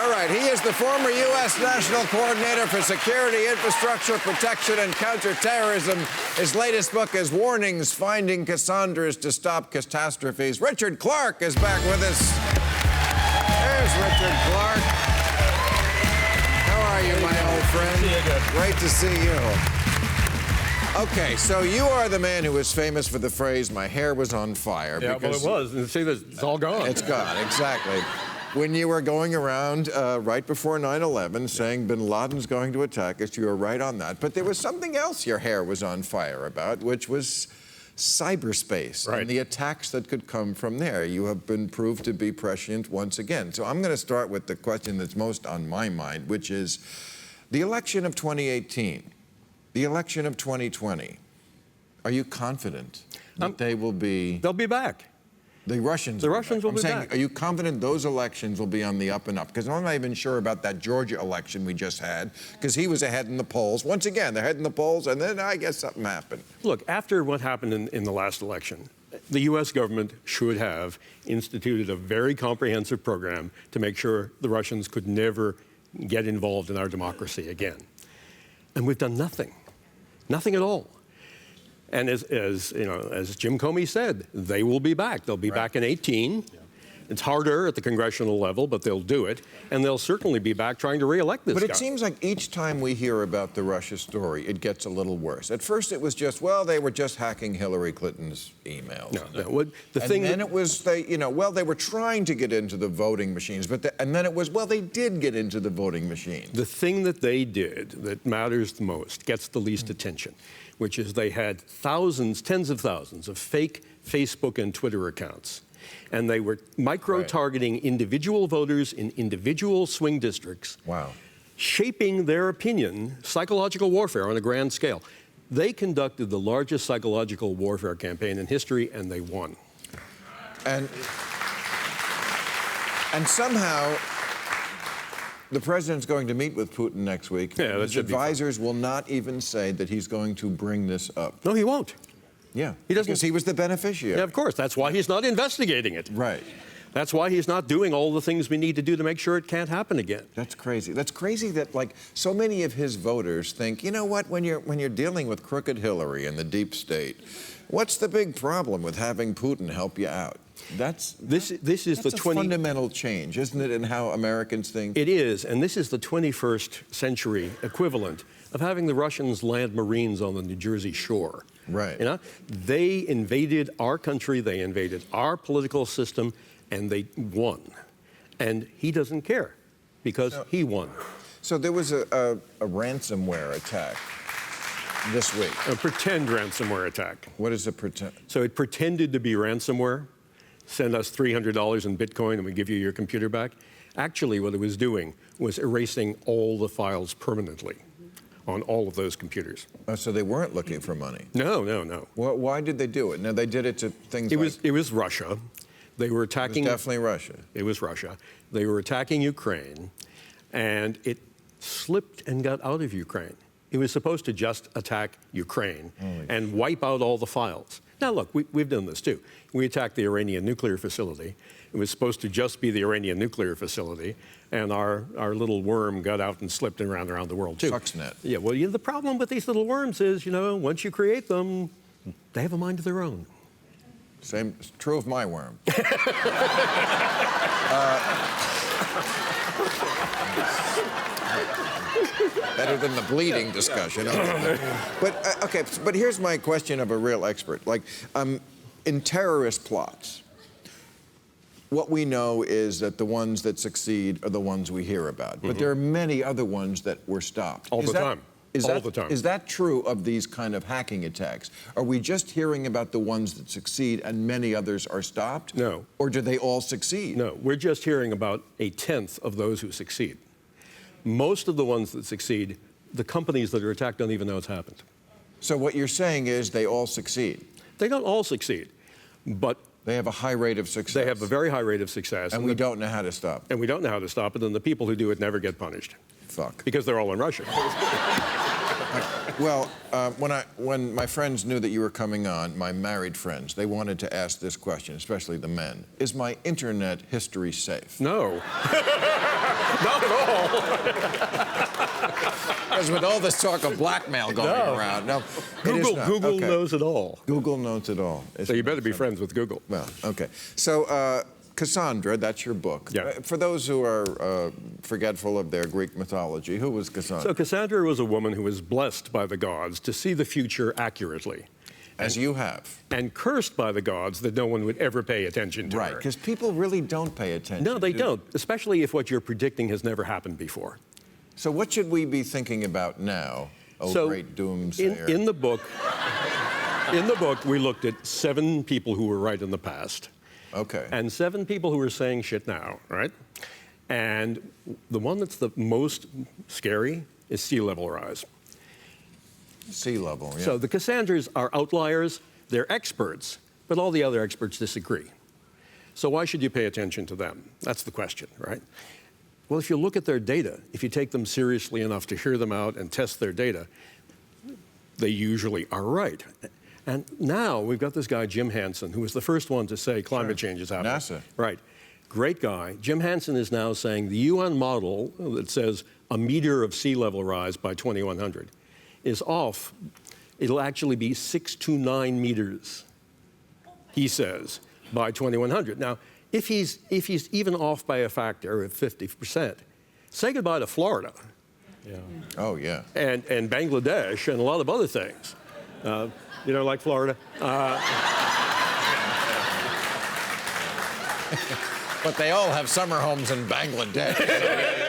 All right, he is the former U.S. National Coordinator for Security, Infrastructure Protection, and Counterterrorism. His latest book is Warnings, Finding Cassandras to Stop Catastrophes. Richard Clarke is back with us. There's Richard Clarke. How are you, my old friend? Great to see you. Okay, so you are the man who was famous for the phrase, "My hair was on fire." Yeah, well, it was. And see, it's all gone. It's gone, exactly. When you were going around right before 9/11 saying bin Laden's going to attack us, you were right on that. But there was something else your hair was on fire about, which was cyberspace and the attacks that could come from there. You have been proved to be prescient once again. So I'm going to start with the question that's most on my mind, which is the election of 2018, the election of 2020. Are you confident that they will be... They'll be back. The Russians will be back. Are you confident those elections will be on the up and up? Because I'm not even sure about that Georgia election we just had, because he was ahead in the polls. Once again, they're ahead in the polls, and then I guess something happened. Look, after what happened in the last election, the U.S. government should have instituted a very comprehensive program to make sure the Russians could never get involved in our democracy again. And we've done nothing. Nothing at all. And as Jim Comey said, they will be back. They'll be back in 18. Yeah. It's harder at the congressional level, but they'll do it. And they'll certainly be back trying to reelect this guy. But it seems like each time we hear about the Russia story, it gets a little worse. At first it was just, well, they were just hacking Hillary Clinton's emails. Then it was, they were trying to get into the voting machines. And then it was, well, they did get into the voting machine. The thing that they did that matters the most, gets the least attention, which is they had thousands, tens of thousands of fake Facebook and Twitter accounts. And they were micro-targeting individual voters in individual swing districts, shaping their opinion, psychological warfare on a grand scale. They conducted the largest psychological warfare campaign in history, and they won. And somehow, the president's going to meet with Putin next week. Yeah, his advisors will not even say that he's going to bring this up. No, he won't. Yeah, he doesn't. Because he was the beneficiary. Yeah, of course. That's why he's not investigating it. Right. That's why he's not doing all the things we need to do to make sure it can't happen again. That's crazy. That's crazy that, like, so many of his voters think, you know what, when you're dealing with crooked Hillary and the deep state, what's the big problem with having Putin help you out? That's a fundamental change, isn't it, in how Americans think? It is, and this is the 21st century equivalent of having the Russians land Marines on the New Jersey shore. Right. You know, they invaded our country, they invaded our political system, and they won. And he doesn't care, because he won. So there was a ransomware attack this week. A pretend ransomware attack. What is a pretend? So it pretended to be ransomware. Send us $300 in Bitcoin and we give you your computer back. Actually, what it was doing was erasing all the files permanently on all of those computers. So they weren't looking for money? No, no, no. Well, why did they do it? Now, they did it to things It was Russia. They were attacking... It was definitely Russia. It was Russia. They were attacking Ukraine, and it slipped and got out of Ukraine. It was supposed to just attack Ukraine and wipe out all the files. Now, look, we've done this, too. We attacked the Iranian nuclear facility. It was supposed to just be the Iranian nuclear facility, and our little worm got out and slipped around the world, too. Stuxnet. Yeah, well, the problem with these little worms is, once you create them, they have a mind of their own. Same, true of my worm. Better than the bleeding discussion. But here's my question of a real expert. Like, in terrorist plots, what we know is that the ones that succeed are the ones we hear about. But there are many other ones that were stopped. All the time. Is that true of these kind of hacking attacks? Are we just hearing about the ones that succeed and many others are stopped? No. Or do they all succeed? No, we're just hearing about a tenth of those who succeed. Most of the ones that succeed, the companies that are attacked don't even know it's happened. So what you're saying is they all succeed? They don't all succeed, but... They have a high rate of success. They have a very high rate of success. And we don't know how to stop. And we don't know how to stop it, and the people who do it never get punished. Fuck. Because they're all in Russia. Well, when my friends knew that you were coming on, my married friends, they wanted to ask this question, especially the men. Is my internet history safe? No. Not at all. Because with all this talk of blackmail going around, no, Google knows it all. Google knows it all. So you better be friends with Google. Well, okay. So, Cassandra, that's your book. Yeah. For those who are forgetful of their Greek mythology, who was Cassandra? So Cassandra was a woman who was blessed by the gods to see the future accurately. As you have. And cursed by the gods that no one would ever pay attention to Right, her. because people really don't pay attention. No, they don't, especially if what you're predicting has never happened before. So what should we be thinking about now, great doomsayer? In the book, we looked at 7 people who were right in the past. Okay. And 7 people who are saying shit now, right? And the one that's the most scary is sea level rise. Sea level, yeah. So the Cassandras are outliers, they're experts, but all the other experts disagree. So why should you pay attention to them? That's the question, right? Well, if you look at their data, if you take them seriously enough to hear them out and test their data, they usually are right. And now we've got this guy, Jim Hansen, who was the first one to say climate change is happening. NASA. Right. Great guy. Jim Hansen is now saying the UN model that says a meter of sea level rise by 2100 is off. It'll actually be 6 to 9 meters, he says, by 2100. Now, if he's even off by a factor of 50%, say goodbye to Florida. Yeah. Oh, yeah. And Bangladesh and a lot of other things. You know, like Florida. But they all have summer homes in Bangladesh.